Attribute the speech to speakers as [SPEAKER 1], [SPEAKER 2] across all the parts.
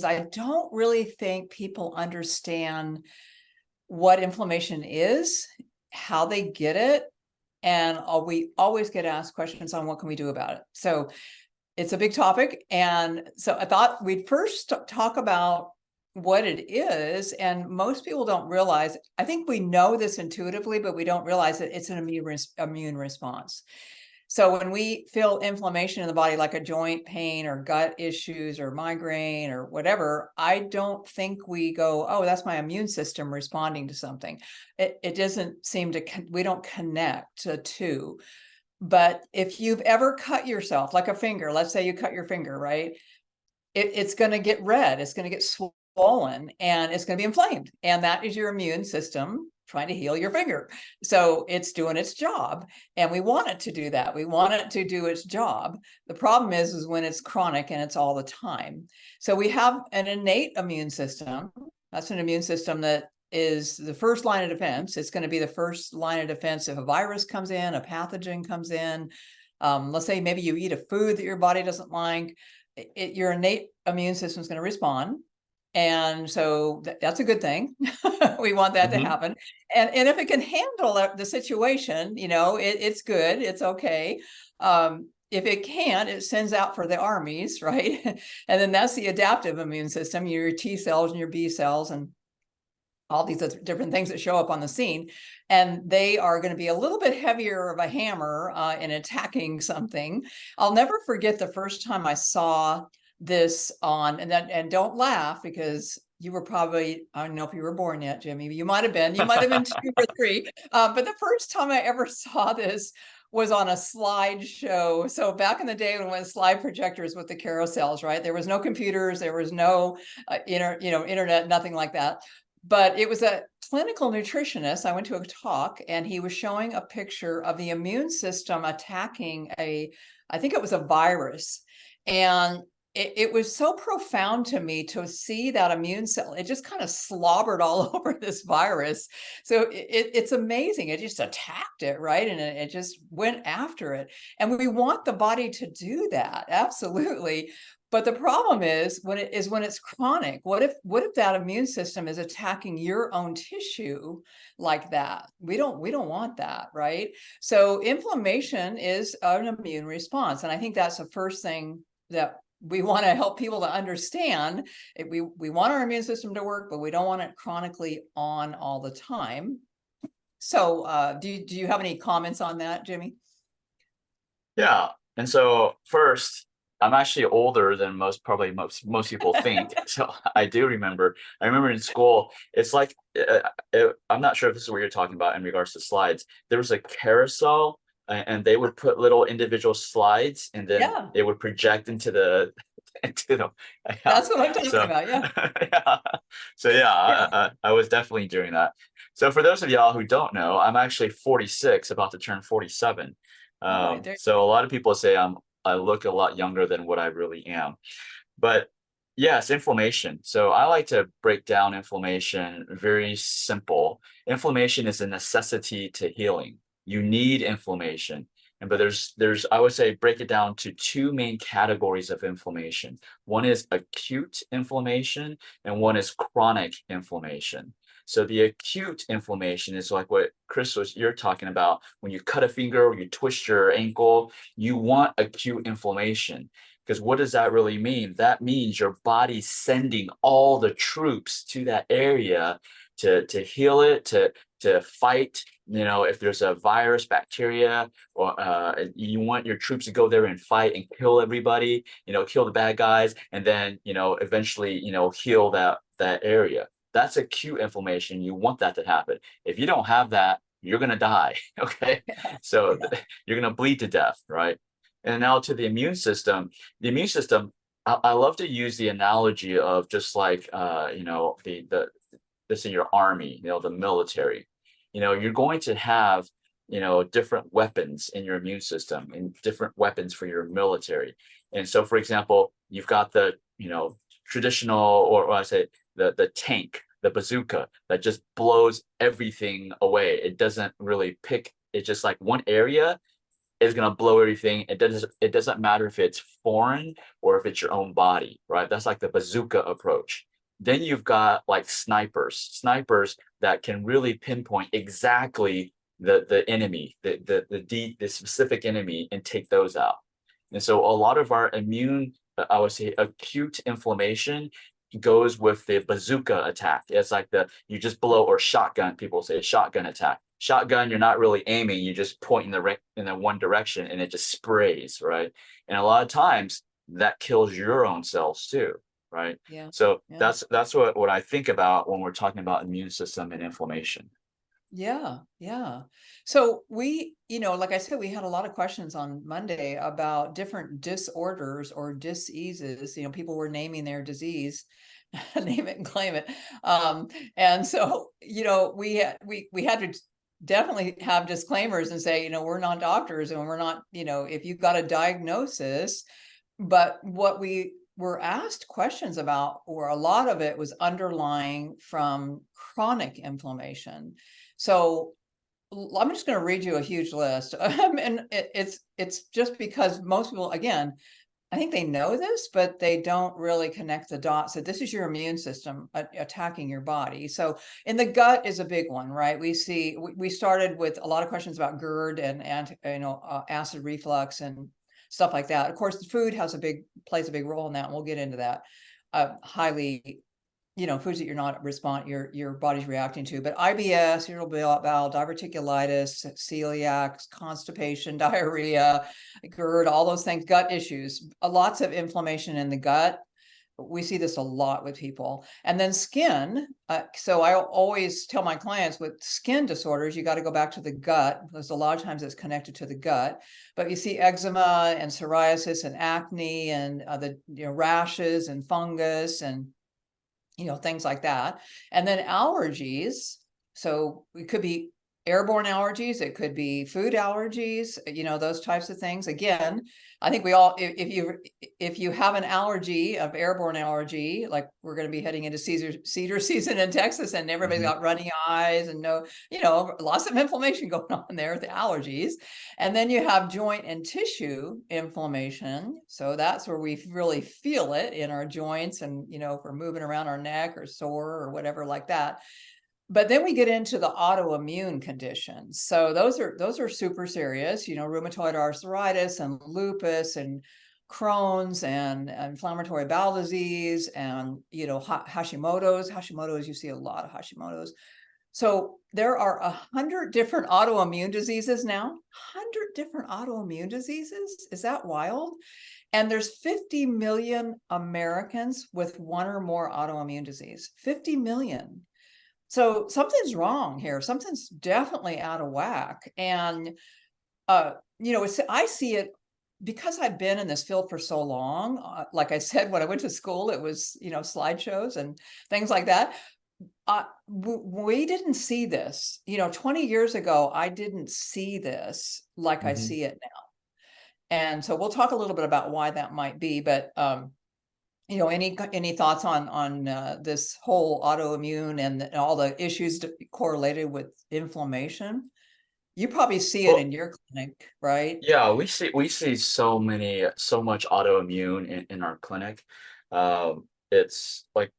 [SPEAKER 1] I don't really think people understand what inflammation is, how they get it, and we always get asked questions on what can we do about it. So it's a big topic. And so I thought we'd first talk about what it is. And most people don't realize, I think we know this intuitively, but we don't realize that it's an immune response. So when we feel inflammation in the body, like a joint pain or gut issues or migraine or whatever, I don't think we go, oh, that's my immune system responding to something. It doesn't seem to, we don't connect the two. But if you've ever cut yourself, like a finger, let's say you cut your finger, right? It's going to get red, it's going to get swollen, and it's going to be inflamed. And that is your immune system trying to heal your finger. So it's doing its job, and we want it to do that. We want it to do its job. The problem is when it's chronic and it's all the time. So we have an innate immune system. That's an immune system that is the first line of defense. It's going to be the first line of defense if a virus comes in, a pathogen comes in. Let's say maybe you eat a food that your body doesn't like. Your innate immune system is going to respond. And so that's a good thing. We want that to happen. And if it can handle the situation, it's good. It's okay. If it can't, it sends out for the armies, right? And then that's the adaptive immune system, your T cells and your B cells and all these different things that show up on the scene. And they are going to be a little bit heavier of a hammer in attacking something. I'll never forget the first time I saw this on, and don't laugh because you were probably, I don't know if you were born yet, Jimmy, you might have been 2 or 3. But the first time I ever saw this was on a slideshow. So back in the day when slide projectors with the carousels, right? There was no computers, there was no internet, nothing like that. But it was a clinical nutritionist. I went to a talk and he was showing a picture of the immune system attacking I think it was a virus. And it was so profound to me to see that immune cell, it just kind of slobbered all over this virus. So it's amazing. It just attacked it, right? And it just went after it. And we want the body to do that, absolutely. But the problem is when it's chronic. What if that immune system is attacking your own tissue like that? We don't want that, right? So inflammation is an immune response. And I think that's the first thing that we want to help people to understand. We want our immune system to work, but we don't want it chronically on all the time. So do you have any comments on that, Jimmy?
[SPEAKER 2] Yeah. And so first, I'm actually older than most people think. So I remember in school, it's like, I'm not sure if this is what you're talking about in regards to slides. There was a carousel and they would put little individual slides and then it would project into the
[SPEAKER 1] That's what I'm talking about.
[SPEAKER 2] I was definitely doing that. So for those of y'all who don't know, I'm actually 46, about to turn 47. So a lot of people say I look a lot younger than what I really am. But yes, inflammation. So I like to break down inflammation very simple. Inflammation is a necessity to healing. You need inflammation. But there's I would say break it down to 2 main categories of inflammation. One is acute inflammation and one is chronic inflammation. So the acute inflammation is like what Chris you're talking about. When you cut a finger or you twist your ankle, you want acute inflammation. Because what does that really mean? That means your body's sending all the troops to that area to heal it, to fight, if there's a virus, bacteria, or you want your troops to go there and fight and kill everybody, kill the bad guys, and then, eventually, heal that area. That's acute inflammation. You want that to happen. If you don't have that, you're going to die. Okay. So you're going to bleed to death. Right. And now to the immune system, I love to use the analogy of just like, this in your army, the military, you're going to have, different weapons in your immune system and different weapons for your military. And so, for example, you've got the, traditional, or I say the tank, the bazooka that just blows everything away. It doesn't really pick. It's just like one area is going to blow everything. It doesn't matter if it's foreign or if it's your own body, right? That's like the bazooka approach. Then you've got like snipers that can really pinpoint exactly the enemy, the specific enemy, and take those out. And so a lot of our immune, I would say, acute inflammation goes with the bazooka attack. It's like you just blow, or shotgun. People say shotgun attack. Shotgun, you're not really aiming, you just point in the one direction and it just sprays, right? And a lot of times that kills your own cells too, right?
[SPEAKER 1] Yeah.
[SPEAKER 2] So
[SPEAKER 1] Yeah.
[SPEAKER 2] that's what I think about when we're talking about immune system and inflammation.
[SPEAKER 1] Yeah, yeah. So we, like I said, we had a lot of questions on Monday about different disorders or diseases. People were naming their disease, name it and claim it. And so, we had to definitely have disclaimers and say, we're not doctors and we're not, if you've got a diagnosis, but what we were asked questions about, or a lot of it was underlying from chronic inflammation. So I'm just going to read you a huge list. And it's just because most people, again, I think they know this, but they don't really connect the dots. So this is your immune system attacking your body. So in the gut is a big one, right? We started with a lot of questions about GERD and acid reflux and stuff like that. Of course, the food plays a big role in that, and we'll get into that. Highly, foods that your body's reacting to. But IBS, irritable bowel, diverticulitis, celiac, constipation, diarrhea, GERD, all those things, gut issues, lots of inflammation in the gut. We see this a lot with people. And then skin. So I always tell my clients with skin disorders, you got to go back to the gut, because a lot of times it's connected to the gut. But you see eczema and psoriasis and acne and rashes and fungus and things like that. And then allergies. So it could be airborne allergies, it could be food allergies, those types of things. Again, I think we all, if you have an allergy, of airborne allergy, like we're going to be heading into cedar season in Texas, and everybody's got runny eyes and lots of inflammation going on there with the allergies. And then you have joint and tissue inflammation. So that's where we really feel it in our joints, and if we're moving around our neck or sore or whatever like that. But then we get into the autoimmune conditions. So those are super serious, rheumatoid arthritis and lupus and Crohn's and inflammatory bowel disease and, Hashimoto's, you see a lot of Hashimoto's. So there are 100 different autoimmune diseases now, 100 different autoimmune diseases. Is that wild? And there's 50 million Americans with one or more autoimmune disease, 50 million. So something's wrong here. Something's definitely out of whack. And, I see it because I've been in this field for so long. Like I said, when I went to school, it was, slideshows and things like that. We didn't see this, 20 years ago, I didn't see this like I see it now. And so we'll talk a little bit about why that might be, but, any thoughts on this whole autoimmune and all the issues correlated with inflammation? You probably see it
[SPEAKER 2] Well,
[SPEAKER 1] in your clinic, right?
[SPEAKER 2] yeah, we see so much autoimmune in our clinic. It's like,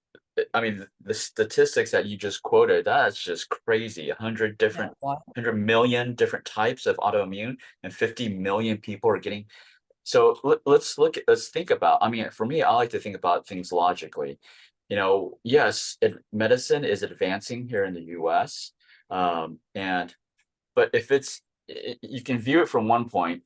[SPEAKER 2] I mean, the statistics that you just quoted, that's just crazy.
[SPEAKER 1] Yeah,
[SPEAKER 2] 100 million different types of autoimmune, and 50 million people are getting. So let's think about, I mean, for me, I like to think about things logically. Yes, medicine is advancing here in the US. And but if you can view it from one point.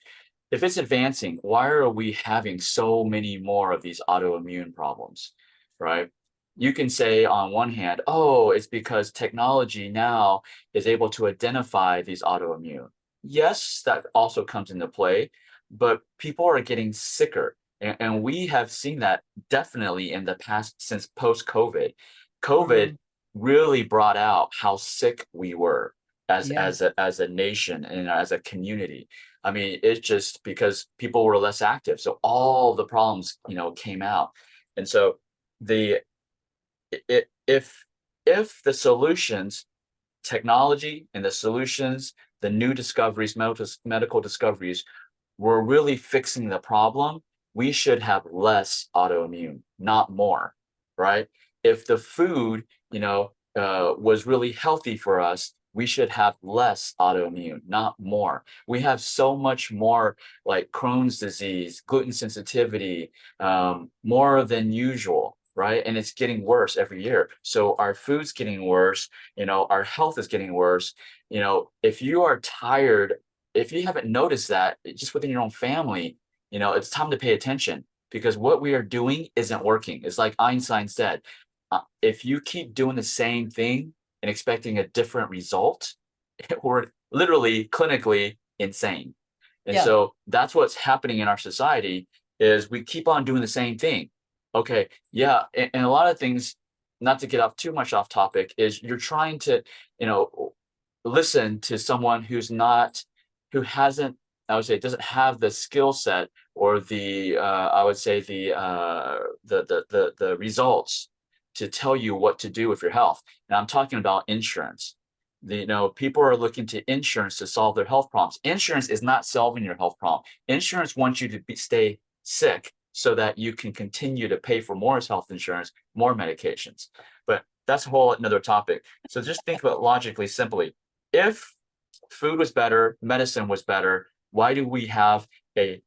[SPEAKER 2] If it's advancing, why are we having so many more of these autoimmune problems, right? You can say on one hand, oh, it's because technology now is able to identify these autoimmune. Yes, that also comes into play, but people are getting sicker. And we have seen that definitely in the past, since post-COVID. COVID really brought out how sick we were
[SPEAKER 1] Yeah.
[SPEAKER 2] as a nation and as a community. I mean, it's just because people were less active, so all the problems, came out. And so the if the solutions, technology and the solutions, the new discoveries, medical discoveries, we're really fixing the problem, we should have less autoimmune, not more, right? If the food, was really healthy for us, we should have less autoimmune, not more. We have so much more like Crohn's disease, gluten sensitivity, more than usual, right? And it's getting worse every year. So our food's getting worse, our health is getting worse. If you are tired, if you haven't noticed that just within your own family, it's time to pay attention because what we are doing isn't working. It's like Einstein said, if you keep doing the same thing and expecting a different result, we're literally clinically insane. And
[SPEAKER 1] Yeah.
[SPEAKER 2] so that's what's happening in our society is we keep on doing the same thing. Okay, yeah, and a lot of things, not to get off too much off topic, is you're trying to, listen to someone who hasn't, I would say, doesn't have the skill set or the, I would say the results to tell you what to do with your health. And I'm talking about insurance. People are looking to insurance to solve their health problems. Insurance is not solving your health problem. Insurance wants you to stay sick so that you can continue to pay for more health insurance, more medications. But that's a whole another topic. So just think about logically, simply. If food was better, medicine was better, why do we have a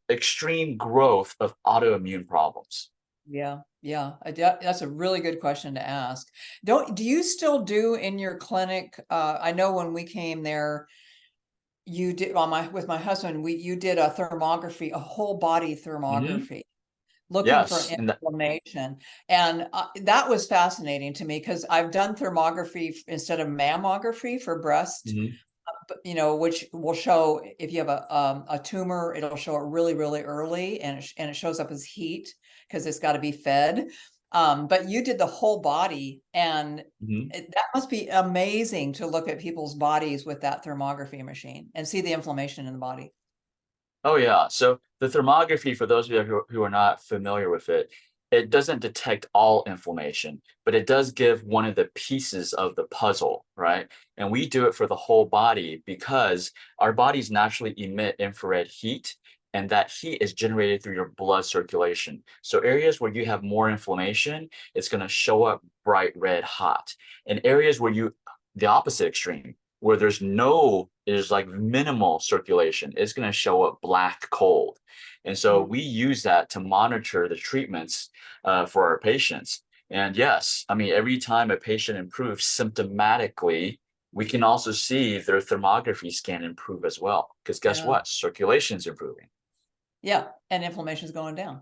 [SPEAKER 2] extreme growth of autoimmune problems?
[SPEAKER 1] Yeah, yeah, that's a really good question to ask. Do you still do in your clinic? I know when we came there, you did with my husband, you did a thermography, a whole body
[SPEAKER 2] Hmm.
[SPEAKER 1] thermography, looking for
[SPEAKER 2] Yes,
[SPEAKER 1] inflammation, and that was fascinating to me because I've done thermography instead of mammography for breast,
[SPEAKER 2] mhm,
[SPEAKER 1] which will show if you have a tumor, it'll show it really, really early, and it shows up as heat because it's got to be fed. But you did the whole body, and
[SPEAKER 2] mhm.
[SPEAKER 1] that must be amazing to look at people's bodies with that thermography machine and see the inflammation in the body.
[SPEAKER 2] Oh yeah. So the thermography, for those of you who are not familiar with it, it doesn't detect all inflammation, but it does give one of the pieces of the puzzle, right? And we do it for the whole body because our bodies naturally emit infrared heat, and that heat is generated through your blood circulation. So areas where you have more inflammation, it's going to show up bright red hot. And areas where the opposite extreme, where there's like minimal circulation, it's going to show up black cold. And so
[SPEAKER 1] Mm.
[SPEAKER 2] we use that to monitor the treatments for our patients. And yes, I mean, every time a patient improves symptomatically, we can also see their thermography scan improve as well. Because guess
[SPEAKER 1] Yeah,
[SPEAKER 2] what? Circulation is improving.
[SPEAKER 1] yeah, and inflammation is going down.